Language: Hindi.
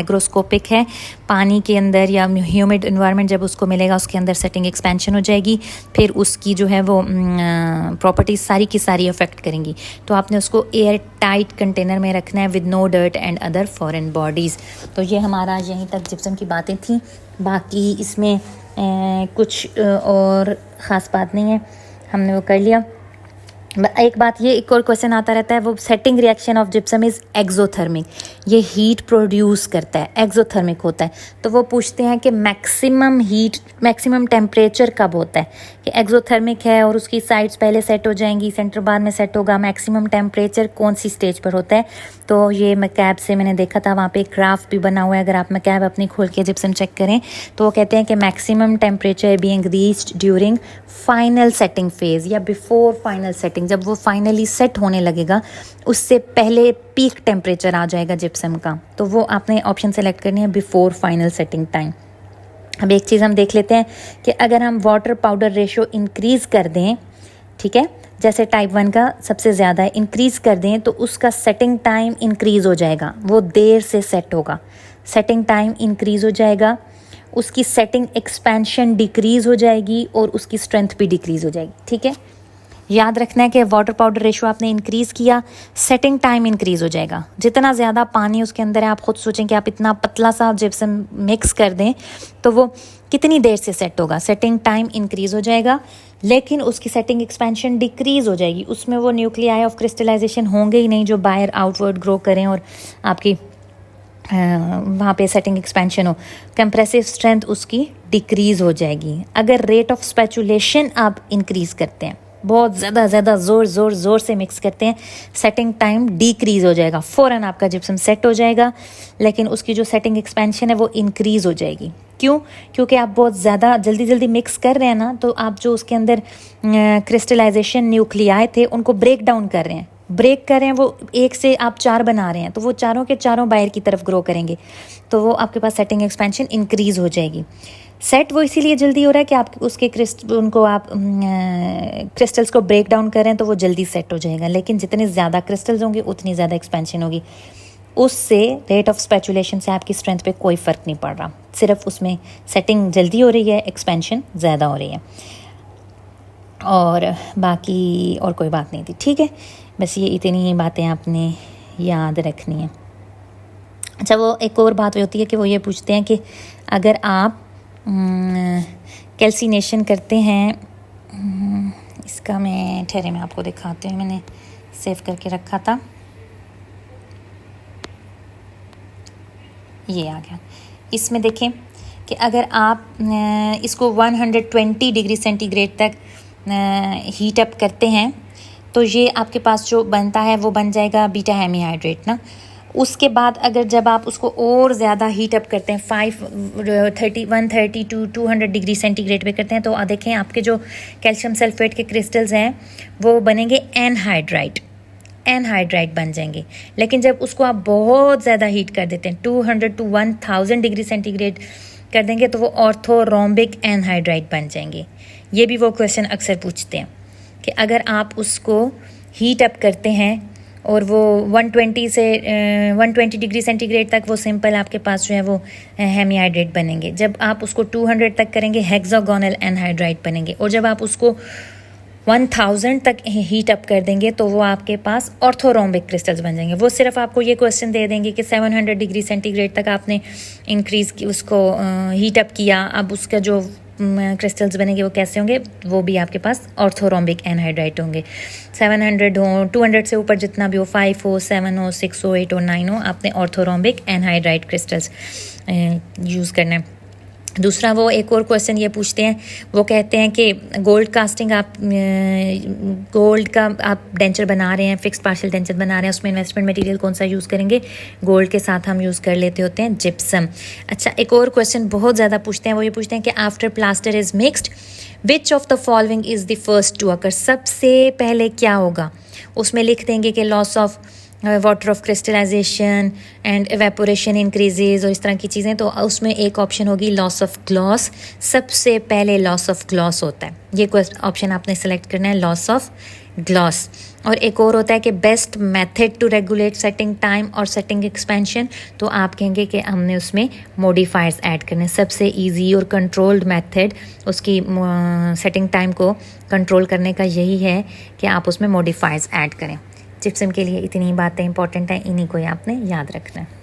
हाइग्रोस्कोपिक है, पानी के अंदर या ह्यूमिड इन्वायरमेंट जब उसको मिलेगा उसके अंदर सेटिंग एक्सपेंशन हो जाएगी, फिर उसकी जो है वो प्रॉपर्टीज़ सारी की सारी अफेक्ट करेंगी। तो आपने उसको एयर टाइट कंटेनर में रखना है with no dirt and other foreign bodies. तो ये हमारा यहीं तक जिप्सम की बातें थी, बाकी इसमें कुछ और ख़ास बात नहीं है, हमने वो कर लिया। एक बात, ये एक और क्वेश्चन आता रहता है, वो setting reaction of gypsum is exothermic, ये हीट प्रोड्यूस करता है, एक्सोथर्मिक होता है। तो वो पूछते हैं कि मैक्सिमम टेम्परेचर कब होता है, कि एक्सोथर्मिक है और उसकी साइड्स पहले सेट हो जाएंगी, सेंटर बाद में सेट होगा, मैक्सिमम टेम्परेचर कौन सी स्टेज पर होता है। तो ये मैकैब से मैंने देखा था, वहाँ पे एक ग्राफ भी बना हुआ है, अगर आप मैकैब अपनी खोल के जिप्सम चेक करें तो वो कहते हैं कि maximum temperature being reached during final setting phase या बिफोर फाइनल सेटिंग, जब वो फाइनली सेट होने लगेगा उससे पहले पीक टेम्परेचर आ जाएगा जिप्सम का। तो वो आपने ऑप्शन सेलेक्ट करनी है बिफोर फाइनल सेटिंग टाइम। अब एक चीज़ हम देख लेते हैं कि अगर हम वाटर पाउडर रेशो इंक्रीज़ कर दें, ठीक है, जैसे टाइप 1 का सबसे ज़्यादा है, इंक्रीज़ कर दें तो उसका सेटिंग टाइम इंक्रीज़ हो जाएगा, वो देर से सेट होगा, सेटिंग टाइम इंक्रीज़ हो जाएगा, उसकी सेटिंग एक्सपेंशन डिक्रीज़ हो जाएगी और उसकी स्ट्रेंथ भी डिक्रीज़ हो जाएगी। ठीक है, याद रखना है कि वाटर पाउडर रेशो आपने इंक्रीज़ किया, सेटिंग टाइम इंक्रीज़ हो जाएगा। जितना ज़्यादा पानी उसके अंदर है, आप खुद सोचें कि आप इतना पतला सा जिप्सम मिक्स कर दें तो वो कितनी देर से सेट होगा, सेटिंग टाइम इंक्रीज़ हो जाएगा, लेकिन उसकी सेटिंग एक्सपेंशन डिक्रीज़ हो जाएगी। उसमें वो न्यूक्लियाई ऑफ क्रिस्टलाइजेशन होंगे ही नहीं जो बाहर आउटवर्ड ग्रो करें और आपकी वहाँ पे सेटिंग एक्सपेंशन हो, कंप्रेसिव स्ट्रेंथ उसकी डिक्रीज़ हो जाएगी। अगर रेट ऑफ स्पैचुलेशन आप इंक्रीज़ करते हैं, बहुत ज़्यादा ज़ोर से मिक्स करते हैं, सेटिंग टाइम डिक्रीज़ हो जाएगा, फ़ौरन आपका जिप्सम सेट हो जाएगा, लेकिन उसकी जो सेटिंग एक्सपेंशन है वो इंक्रीज़ हो जाएगी। क्यों? क्योंकि आप बहुत ज़्यादा जल्दी मिक्स कर रहे हैं ना, तो आप जो उसके अंदर क्रिस्टलाइजेशन न्यूक्लियाई थे उनको ब्रेक डाउन कर रहे हैं, वो एक से आप 4 बना रहे हैं, तो वो चारों के चारों बाहर की तरफ ग्रो करेंगे, तो वो आपके पास सेटिंग एक्सपेंशन इंक्रीज़ हो जाएगी। सेट वो इसीलिए जल्दी हो रहा है कि आप उसके क्रिस्टल्स को ब्रेक डाउन कर रहे हैं, तो वो जल्दी सेट हो जाएगा, लेकिन जितने ज़्यादा क्रिस्टल्स होंगे उतनी ज़्यादा एक्सपेंशन होगी। उससे रेट ऑफ स्पैचुलेशन से आपकी स्ट्रेंथ पे कोई फ़र्क नहीं पड़ रहा, सिर्फ उसमें सेटिंग जल्दी हो रही है, एक्सपेंशन ज़्यादा हो रही है, और बाकी और कोई बात नहीं थी। ठीक है, बस ये इतनी ही बातें आपने याद रखनी है। अच्छा, वो एक और बात होती है कि वो ये पूछते हैं कि अगर आप कैल्सिनेशन करते हैं, इसका मैं ठहरे मैं आपको दिखाती हूँ, मैंने सेव करके रखा था, ये आ गया। इसमें देखें कि अगर आप इसको 120 डिग्री सेंटीग्रेड तक हीट अप करते हैं तो ये आपके पास जो बनता है वो बन जाएगा बीटा हेमीहाइड्रेट ना। उसके बाद अगर जब आप उसको और ज़्यादा हीट अप करते हैं 130 टू 200 डिग्री सेंटीग्रेड पे करते हैं, तो देखें आपके जो कैल्शियम सल्फेट के क्रिस्टल्स हैं वो बनेंगे एनहाइड्राइट बन जाएंगे। लेकिन जब उसको आप बहुत ज़्यादा हीट कर देते हैं 200 टू 1000 डिग्री सेंटीग्रेड कर देंगे तो वो ऑर्थोरोम्बिक एनहाइड्राइट बन जाएंगे। ये भी वो क्वेश्चन अक्सर पूछते हैं कि अगर आप उसको हीट अप करते हैं और वो 120 डिग्री सेंटीग्रेड तक वो सिंपल आपके पास जो है वो हेमीहाइड्रेट बनेंगे, जब आप उसको 200 तक करेंगे हेक्सागोनल एनहाइड्राइट बनेंगे, और जब आप उसको 1000 तक हीट अप कर देंगे तो वो आपके पास ऑर्थोरोम्बिक क्रिस्टल्स बन जाएंगे। वो सिर्फ आपको ये क्वेश्चन दे देंगे कि 700 डिग्री सेंटीग्रेड तक आपने इंक्रीज़ की उसको हीट अप किया, अब उसका जो क्रिस्टल्स बनेंगे वो कैसे होंगे, वो भी आपके पास ऑर्थोरोम्बिक एनहाइड्राइट होंगे। 700 हो, 200 से ऊपर जितना भी हो, 5 हो, 7 हो, 6 हो, 8 हो, 9 हो, आपने ऑर्थोरोम्बिक एनहाइड्राइट क्रिस्टल्स यूज़ करना है। दूसरा वो एक और क्वेश्चन ये पूछते हैं, वो कहते हैं कि गोल्ड कास्टिंग आप गोल्ड का आप डेंचर बना रहे हैं, फिक्स्ड पार्शियल डेंचर बना रहे हैं, उसमें इन्वेस्टमेंट मटेरियल कौन सा यूज़ करेंगे, गोल्ड के साथ हम यूज़ कर लेते होते हैं जिप्सम। अच्छा, एक और क्वेश्चन बहुत ज़्यादा पूछते हैं, वो ये पूछते हैं कि after plaster is mixed which of the following is the first to occur, सबसे पहले क्या होगा। उसमें लिख देंगे कि loss of water of crystallization and evaporation increases और इस तरह की चीज़ें, तो उसमें एक ऑप्शन होगी लॉस ऑफ ग्लॉस, सबसे पहले लॉस ऑफ ग्लॉस होता है। ये ऑप्शन आपने सेलेक्ट करना है, लॉस ऑफ ग्लॉस। और एक और होता है कि best method to regulate setting time और सेटिंग एक्सपेंशन, तो आप कहेंगे कि हमने उसमें मॉडिफायर्स ऐड करने। सबसे इजी और कंट्रोल्ड मेथड उसकी सेटिंग टाइम को कंट्रोल करने का यही है कि आप उसमें मॉडिफायर्स ऐड करें। जिप्सम के लिए इतनी बातें इंपॉर्टेंट हैं, इन्हीं को आपने याद रखना है।